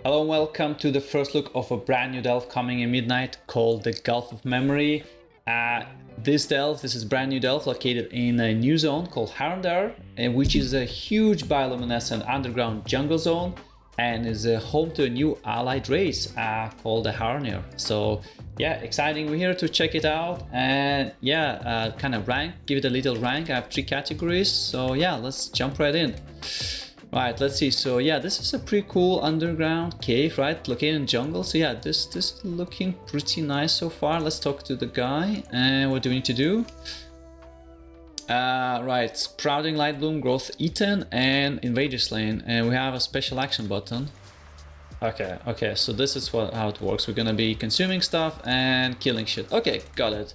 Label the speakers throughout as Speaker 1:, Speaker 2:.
Speaker 1: Hello and welcome to the first look of a brand new delve coming in midnight called the Gulf of Memory. This is brand new delve located in a new zone called Harandar, which is a huge bioluminescent underground jungle zone and is home to a new allied race called the Harandar. So yeah, exciting. We're here to check it out and yeah, kind of give it a little rank. I have 3 categories, so yeah, let's jump right in. Right, let's see. So yeah, this is a pretty cool underground cave, right? Located in jungle. So yeah, this is looking pretty nice so far. Let's talk to the guy. And what do we need to do? Right, Sprouting Light Bloom, Growth Eaten, and Invader Slain. And we have a special action button. Okay, so this is how it works. We're gonna be consuming stuff and killing shit. Okay, got it.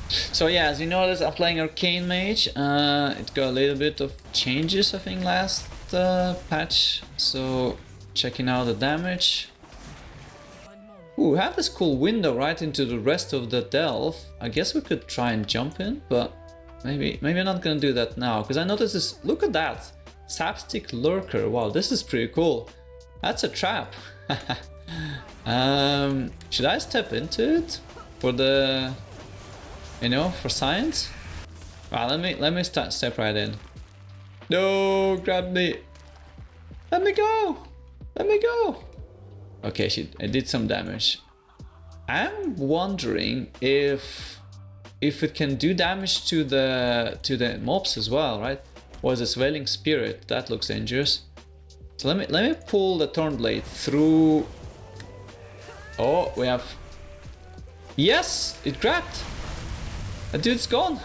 Speaker 1: So yeah, as you notice, I'm playing Arcane Mage. It got a little bit of changes, I think, last patch. So checking out the damage. Ooh, we have this cool window right into the rest of the delve. I guess we could try and jump in, but maybe I'm not gonna do that now because I noticed this. Look at that, Sapstick Lurker. Wow, this is pretty cool. That's a trap. Should I step into it for the? You know, for science? Wow, let me step right in. No, grab me. Let me go. Let me go. Okay, I did some damage. I'm wondering if it can do damage to the mobs as well, right? Or is this Wailing Spirit? That looks dangerous. So let me pull the Thornblade through. Oh, we have. Yes, it grabbed. The dude's gone.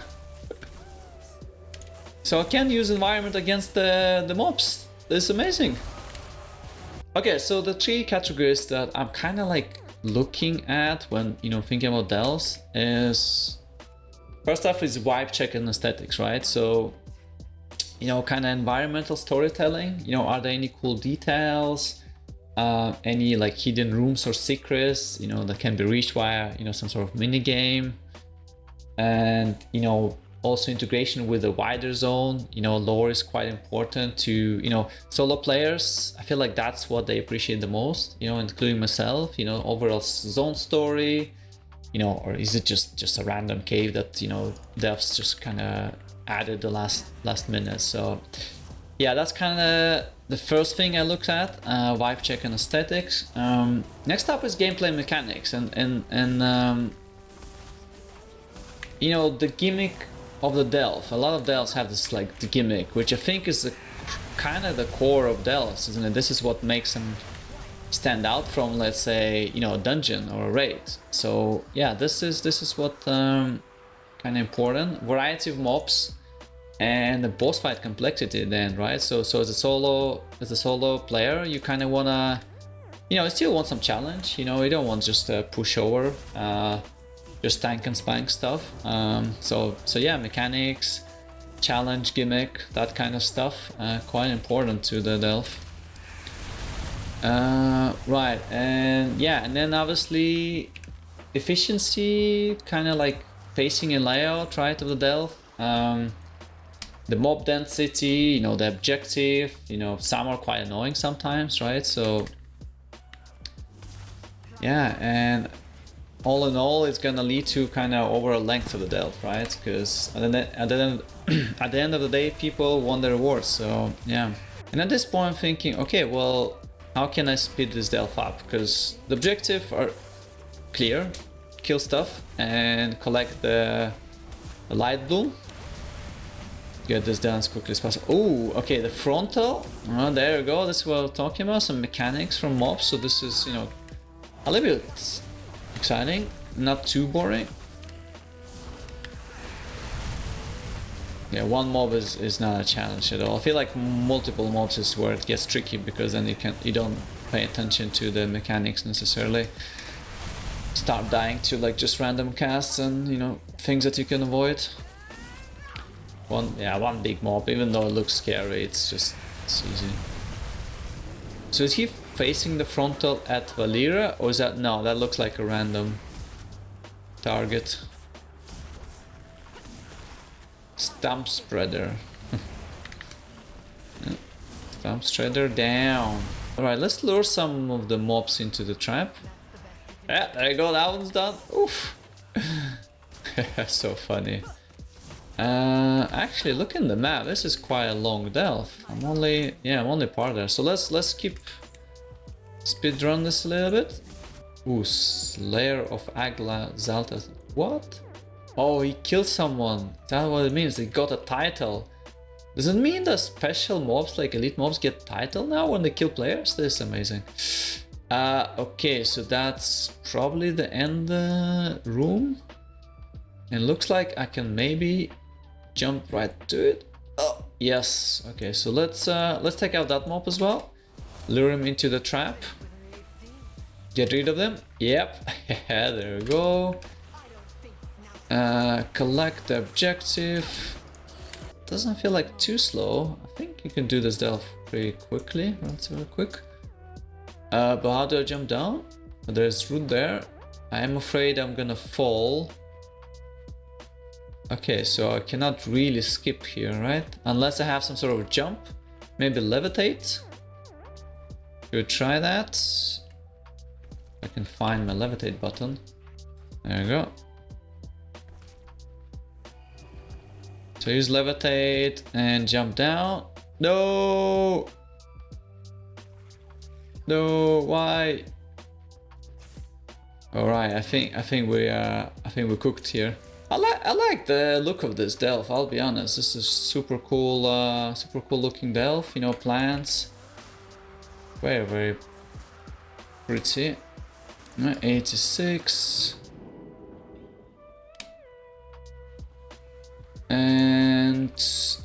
Speaker 1: So I can use environment against the mobs. This is amazing. Okay, so the 3 categories that I'm kind of like looking at when, you know, thinking about delves is, first off is vibe check and aesthetics, right? So, you know, kind of environmental storytelling. You know, are there any cool details? Any like hidden rooms or secrets, you know, that can be reached via, you know, some sort of mini game. And you know, also integration with the wider zone. You know, lore is quite important to, you know, solo players. I feel like that's what they appreciate the most, you know, including myself. You know, overall zone story, you know, or is it just a random cave that, you know, devs just kind of added the last minute. So yeah, that's kind of the first thing I looked at, vibe check and aesthetics. Next up is gameplay mechanics and you know, the gimmick of the delve. A lot of delves have this like the gimmick, which I think is kind of the core of delves, isn't it? This is what makes them stand out from, let's say, you know, a dungeon or a raid. So yeah, this is what kind of important. Variety of mobs and the boss fight complexity then, right? So as a solo player, you kind of wanna, you know, you still want some challenge. You know, you don't want just a pushover. Just tank and spank stuff. So yeah, mechanics, challenge, gimmick, that kind of stuff, quite important to the delve. Right, and yeah, and then obviously efficiency, kind of like pacing and layout, right, of the delve. The mob density, you know, the objective, you know, some are quite annoying sometimes, right? So yeah, and all in all, it's gonna lead to kind of overall length of the delve, right? Because at the end of the day, people want the rewards. So yeah. And at this point, I'm thinking, okay, well, how can I speed this delve up? Because the objectives are clear: kill stuff and collect the light bloom. Get this done as quickly as possible. Oh, okay, the frontal. Oh, there you go. This is what we're talking about. Some mechanics from mobs. So this is, you know, a little bit exciting, not too boring. Yeah, one mob is not a challenge at all. I feel like multiple mobs is where it gets tricky because then you don't pay attention to the mechanics necessarily. Start dying to like just random casts and, you know, things that you can avoid. One big mob, even though it looks scary, it's easy. So is he facing the frontal at Valera, or is that, no, that looks like a random target. Stump Spreader. Stump Spreader down. Alright, let's lure some of the mobs into the trap. Yeah, there you go, that one's done. Oof. So funny. Actually, look in the map. This is quite a long delve. I'm only part there. So let's keep speedrun this a little bit. Ooh, Slayer of Agla Zalta. What? Oh, he killed someone. That's what it means. He got a title. Does it mean that special mobs, like elite mobs, get title now when they kill players? This is amazing. Okay, so that's probably the end room. And looks like I can maybe jump right to it. Oh, yes. Okay, so let's take out that mob as well. Lure him into the trap. Get rid of them. Yep. There we go. Collect the objective. Doesn't feel like too slow. I think you can do this delve pretty quickly, relatively quick. But how do I jump down? There's root there. I am afraid I'm gonna fall. Okay, so I cannot really skip here, right? Unless I have some sort of jump. Maybe levitate. Should we try that? I can find my levitate button. There we go. So use levitate and jump down. No! No, why? Alright, I think we cooked here. I like the look of this delve, I'll be honest. This is super cool looking delve, you know, plants. Very, very pretty. 86. And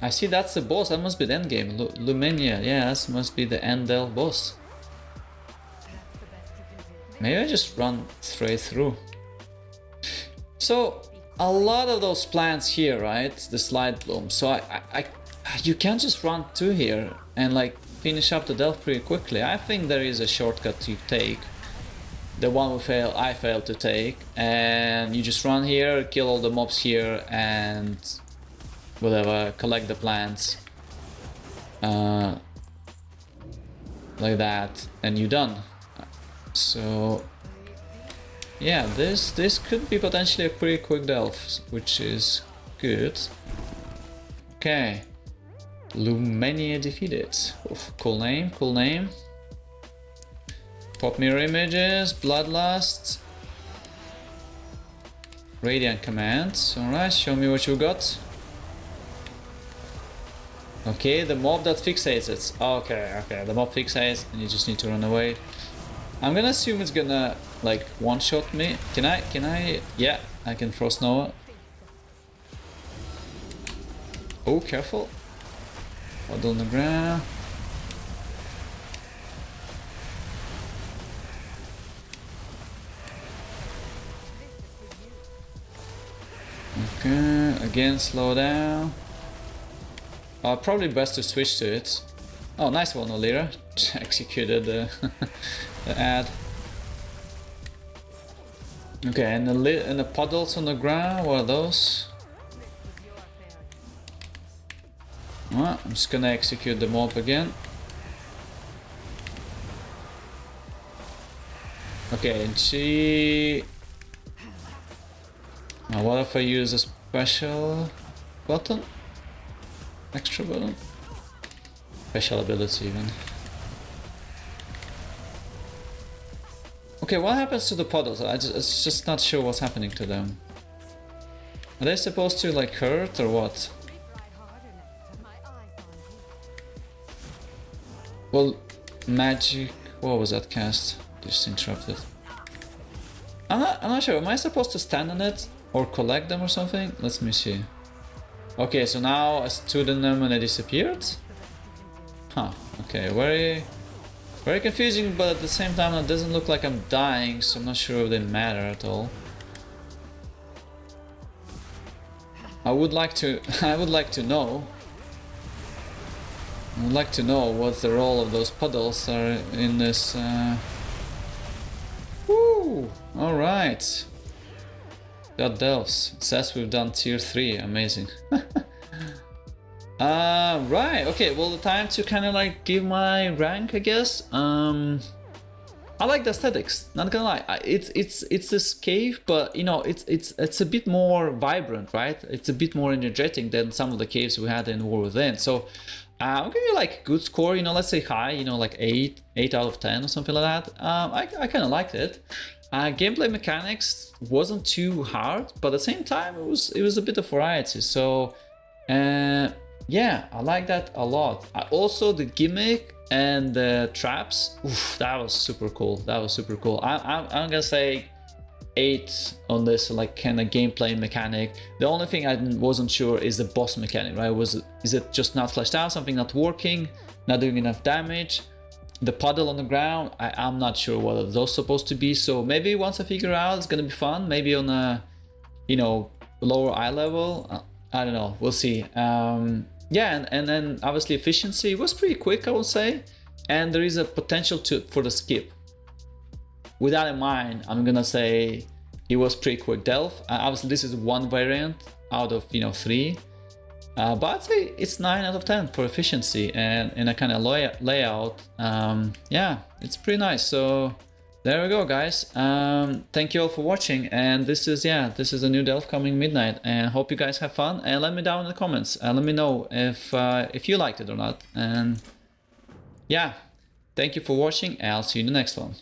Speaker 1: I see that's the boss. That must be the end game. Lumenia, yeah, that must be the end delve boss. Maybe I just run straight through. So a lot of those plants here, right? The slide bloom. So you can't just run to here and like finish up the delve pretty quickly. I think there is a shortcut you take. The one I failed to take, and you just run here, kill all the mobs here, and whatever, collect the plants, like that, and you're done. So yeah, this could be potentially a pretty quick delve, which is good. Okay, Lumenia defeated. Oof, cool name, cool name. Pop mirror images, bloodlust, radiant commands. Alright, show me what you got. Okay, the mob that fixates it. Okay, the mob fixates and you just need to run away. I'm gonna assume it's gonna like one-shot me. Can I? Yeah, I can Frost Nova. Oh, careful. Puddle on the ground. Okay, again, slow down. Probably best to switch to it. Oh, nice one, Olira. Executed the ad. Okay, and the puddles on the ground, what are those? Well, I'm just gonna execute the mob again. Okay, and she... Now what if I use a special button? Extra button? Special ability even. Okay, what happens to the puddles? I'm just not sure what's happening to them. Are they supposed to like hurt or what? Well, magic... What was that cast? Just interrupted. I'm not sure. Am I supposed to stand on it? Or collect them or something? Let me see. Okay, so now I stood in them and they disappeared? Huh, okay, very confusing, but at the same time it doesn't look like I'm dying, so I'm not sure if they matter at all. I would like to know. I would like to know what the role of those puddles are in this. Woo! Alright. Got delves. It says we've done tier 3. Amazing. Right. Okay. Well, the time to kind of like give my rank, I guess. I like the aesthetics. Not gonna lie. It's this cave, but you know, it's a bit more vibrant, right? It's a bit more energetic than some of the caves we had in War Within. So, I'll give you like good score. You know, let's say high. You know, like 8 out of 10 or something like that. I kind of liked it. Gameplay mechanics wasn't too hard, but at the same time, it was a bit of variety. So. Yeah, I like that a lot. Also, the gimmick and the traps, oof, that was super cool. That was super cool. I'm gonna say 8 on this like kind of gameplay mechanic. The only thing I wasn't sure is the boss mechanic, right? Is it just not fleshed out, something not working, not doing enough damage? The puddle on the ground, I'm not sure what those supposed to be. So maybe once I figure out, it's gonna be fun. Maybe on a, you know, lower eye level. I don't know. We'll see. Yeah, and then obviously efficiency was pretty quick, I would say, and there is a potential for the skip. With that in mind, I'm gonna say it was pretty quick delve. Obviously, this is one variant out of 3, but I'd say it's 9 out of 10 for efficiency and a kind of layout. Yeah, it's pretty nice. So. There we go, guys. Thank you all for watching, and this is a new delve coming midnight, and hope you guys have fun. And let me down in the comments. Let me know if you liked it or not. And yeah, thank you for watching, and I'll see you in the next one.